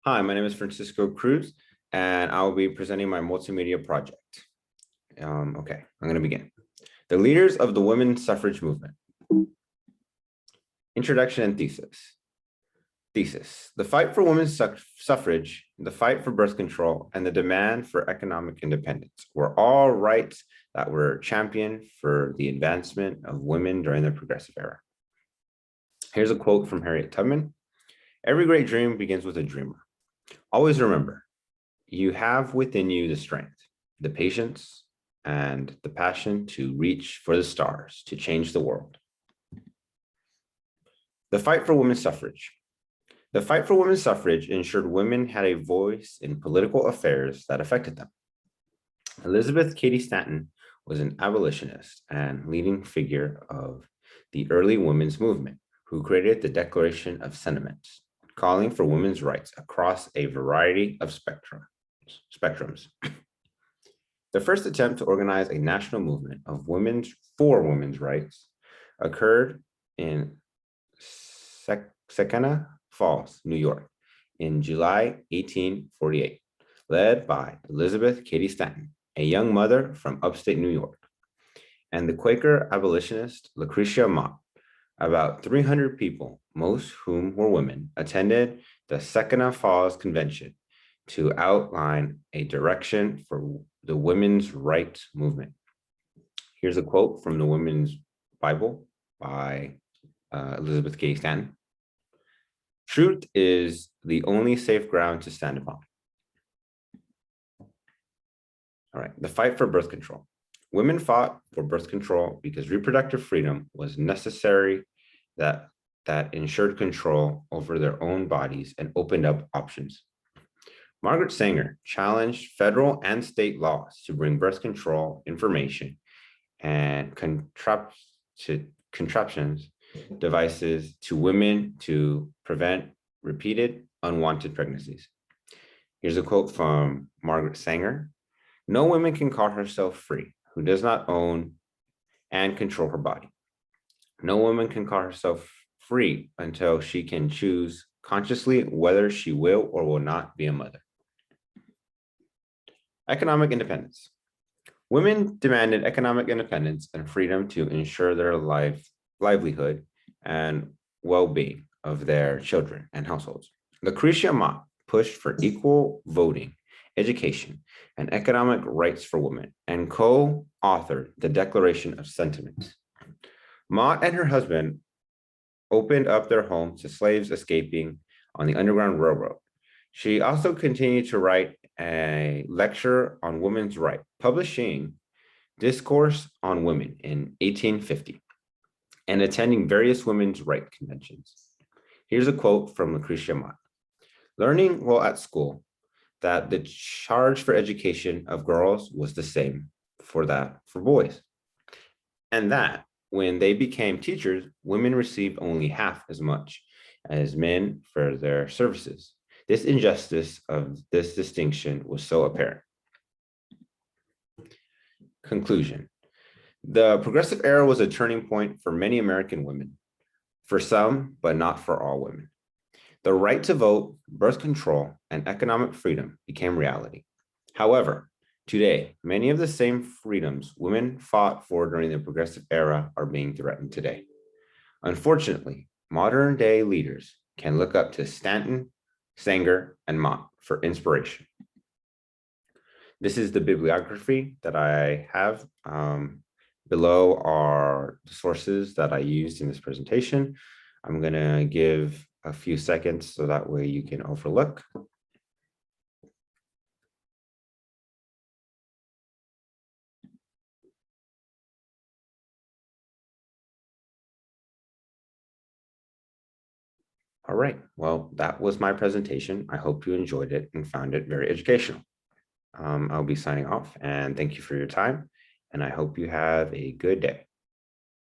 Hi, my name is Francisco Cruz, and I'll be presenting my multimedia project. Okay, I'm going to begin. The leaders of the women's suffrage movement. Introduction and thesis. Thesis. The fight for women's suffrage, the fight for birth control, and the demand for economic independence were all rights that were championed for the advancement of women during the progressive era. Here's a quote from Harriet Tubman. Every great dream begins with a dreamer. Always remember, you have within you the strength, the patience, and the passion to reach for the stars, to change the world. The fight for women's suffrage. The fight for women's suffrage ensured women had a voice in political affairs that affected them. Elizabeth Cady Stanton was an abolitionist and leading figure of the early women's movement, who created the Declaration of Sentiments, calling for women's rights across a variety of spectrums. The first attempt to organize a national movement of women's rights occurred in Secana Falls, New York, in July 1848, led by Elizabeth Cady Stanton, a young mother from upstate New York, and the Quaker abolitionist Lucretia Mott. About 300 people, most whom were women, attended the Secana Falls Convention to outline a direction for the women's rights movement. Here's a quote from the Women's Bible by Elizabeth Cady Stanton. Truth is the only safe ground to stand upon. All right, the fight for birth control. Women fought for birth control because reproductive freedom was necessary, that ensured control over their own bodies and opened up options. Margaret Sanger challenged federal and state laws to bring birth control information and contraptions devices to women to prevent repeated unwanted pregnancies. Here's a quote from Margaret Sanger. No woman can call herself free who does not own and control her body. No woman can call herself free until she can choose consciously whether she will or will not be a mother. Economic independence. Women demanded economic independence and freedom to ensure their livelihood and well-being of their children and households. Lucretia Mott pushed for equal voting, education, and economic rights for women, and co-authored the Declaration of Sentiments. Mott and her husband opened up their home to slaves escaping on the Underground Railroad. She also continued to write a lecture on women's rights, publishing Discourse on Women in 1850, and attending various women's rights conventions. Here's a quote from Lucretia Mott. Learning while at school that the charge for education of girls was the same for boys, and that when they became teachers, women received only half as much as men for their services. This injustice of this distinction was so apparent. Conclusion. The progressive era was a turning point for many American women, for some, but not for all women. The right to vote, birth control, and economic freedom became reality. However, today, many of the same freedoms women fought for during the progressive era are being threatened today. Unfortunately, modern day leaders can look up to Stanton, Sanger, and Mott for inspiration. This is the bibliography that I have. Below are the sources that I used in this presentation. I'm going to give a few seconds so that way you can overlook. All right, well, that was my presentation. I hope you enjoyed it and found it very educational. I'll be signing off, and thank you for your time, and I hope you have a good day.